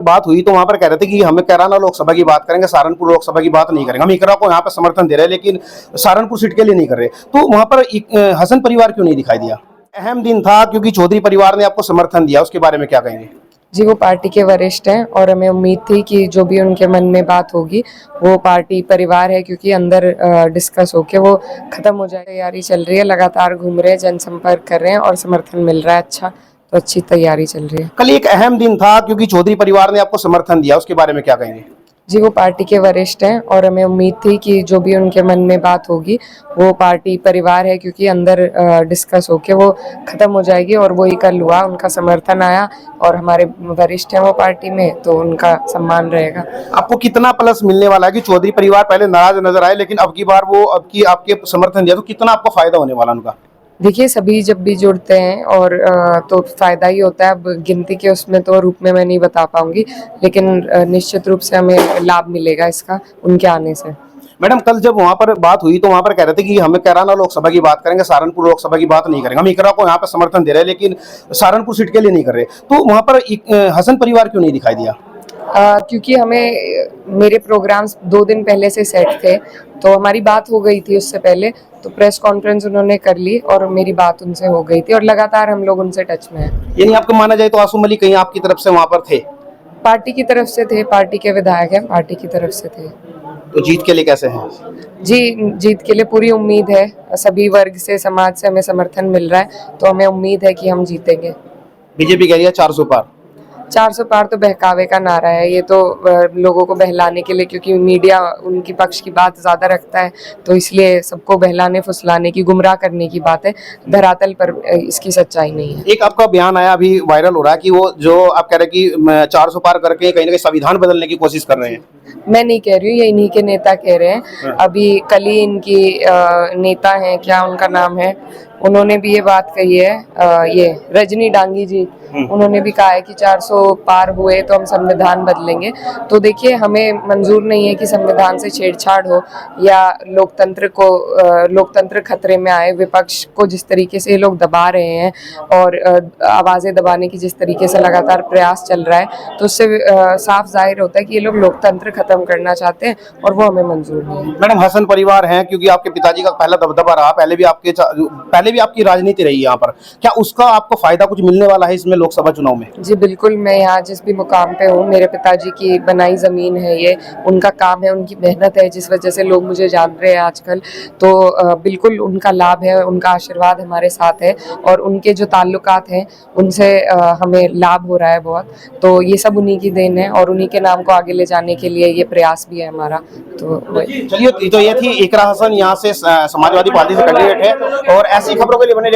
बात हुई तो वहां पर कह रहे थे कि हमें कैराना लोकसभा की बात करेंगे, सहारनपुर लोकसभा की बात नहीं करेंगे। हम इकरा को यहाँ पर समर्थन दे रहे हैं लेकिन सहारनपुर सीट के लिए नहीं कर रहे। तो वहां पर हसन परिवार क्यों नहीं दिखाई दिया? अहम दिन था क्योंकि चौधरी परिवार ने आपको समर्थन दिया, उसके बारे में क्या कहेंगे? जी, वो पार्टी के वरिष्ठ हैं और हमें उम्मीद थी कि जो भी उनके मन में बात होगी वो पार्टी परिवार है, क्योंकि अंदर डिस्कस होके वो खत्म हो जाए। तैयारी चल रही है, लगातार घूम रहे हैं, जनसंपर्क कर रहे हैं और समर्थन मिल रहा है अच्छा, तो अच्छी तैयारी चल रही है। कल एक अहम दिन था क्योंकि चौधरी परिवार ने आपको समर्थन दिया, उसके बारे में क्या कहेंगे? जी, वो पार्टी के वरिष्ठ हैं और हमें उम्मीद थी कि जो भी उनके मन में बात होगी वो पार्टी परिवार है, क्योंकि अंदर डिस्कस होके वो खत्म हो जाएगी और वही कल हुआ। उनका समर्थन आया और हमारे वरिष्ठ हैं वो पार्टी में, तो उनका सम्मान रहेगा। आपको कितना प्लस मिलने वाला है कि चौधरी परिवार पहले नाराज नजर आए लेकिन अब की बार वो आपके समर्थन दिया, तो कितना आपको फायदा होने वाला उनका? देखिए, सभी जब भी जुड़ते हैं और तो फ़ायदा ही होता है। अब गिनती के उसमें तो रूप में मैं नहीं बता पाऊंगी, लेकिन निश्चित रूप से हमें लाभ मिलेगा इसका उनके आने से। मैडम, कल जब वहां पर बात हुई तो वहां पर कह रहे थे कि हमें कैराना लोकसभा की बात करेंगे, सहारनपुर लोकसभा की बात नहीं करेंगे। हम इकरा को यहाँ पर समर्थन दे रहे हैं लेकिन सहारनपुर सीट के लिए नहीं कर रहे। तो वहां पर हसन परिवार क्यों नहीं दिखाई दिया? क्योंकि हमें मेरे प्रोग्राम्स 2 दिन पहले से सेट थे, तो हमारी बात हो गई थी उससे पहले, तो प्रेस कॉन्फ्रेंस उन्होंने कर ली और मेरी बात उनसे हो गई थी और लगातार हम लोग उनसे टच में हैं। यानी आपको माना जाए तो आसू मलिक कहीं आपकी तरफ से वहां पर थे? पार्टी की तरफ से थे, पार्टी के विधायक हैं, पार्टी की तरफ से थे। तो जीत के लिए कैसे हैं? जी, जीत के लिए पूरी उम्मीद है। सभी वर्ग से, समाज से हमें समर्थन मिल रहा है, तो हमें उम्मीद है कि हम जीतेंगे। बीजेपी कह रही है 400 पार। 400 पार तो बहकावे का नारा है, ये तो लोगों को बहलाने के लिए, क्योंकि मीडिया उनकी पक्ष की बात ज़्यादा रखता है, तो इसलिए सबको बहलाने फुसलाने की, गुमराह करने की बात है। धरातल पर इसकी सच्चाई नहीं है। एक आपका बयान आया अभी वायरल हो रहा है कि वो जो आप कह रहे हैं कि 400 पार करके कहीं ना कहीं संविधान बदलने की कोशिश कर रहे हैं। मैं नहीं कह रही हूँ, ये इन्हीं के नेता कह रहे हैं। अभी कल ही इनकी नेता हैं, क्या उनका नाम है, उन्होंने भी ये बात कही है, ये रजनी डांगी जी, उन्होंने भी कहा है कि 400 पार हुए तो हम संविधान बदलेंगे। तो देखिए, हमें मंजूर नहीं है कि संविधान से छेड़छाड़ हो या लोकतंत्र खतरे में आए। विपक्ष को जिस तरीके से ये लोग दबा रहे हैं और आवाज़ें दबाने की जिस तरीके से लगातार प्रयास चल रहा है, तो उससे साफ जाहिर होता है कि ये लोग लोकतंत्र खत्म करना चाहते हैं और वो हमें मंजूर नहीं है। मैडम, हसन परिवार हैं क्योंकि आपके पिताजी का पहला दबदबा रहा, पहले भी आपकी राजनीति रही यहाँ पर, क्या उसका आपको फायदा कुछ मिलने वाला है इसमें लोकसभा चुनाव में? जी बिल्कुल, मैं यहाँ जिस भी मुकाम पे हूँ, मेरे पिताजी की बनाई ज़मीन है ये, उनका काम है, उनकी मेहनत है, जिस वजह से लोग मुझे जान रहे हैं आजकल। तो बिल्कुल उनका लाभ है, उनका आशीर्वाद हमारे साथ है और उनके जो ताल्लुकात हैं उनसे हमें लाभ हो रहा है बहुत। तो ये सब उन्हीं की देन है और उन्हीं के नाम को आगे ले जाने के लिए ये प्रयास भी है हमारा। तो चलिए, तो ये थी इकरा हसन, यहाँ से समाजवादी पार्टी से कैंडिडेट है और ऐसी खबरों के लिए बने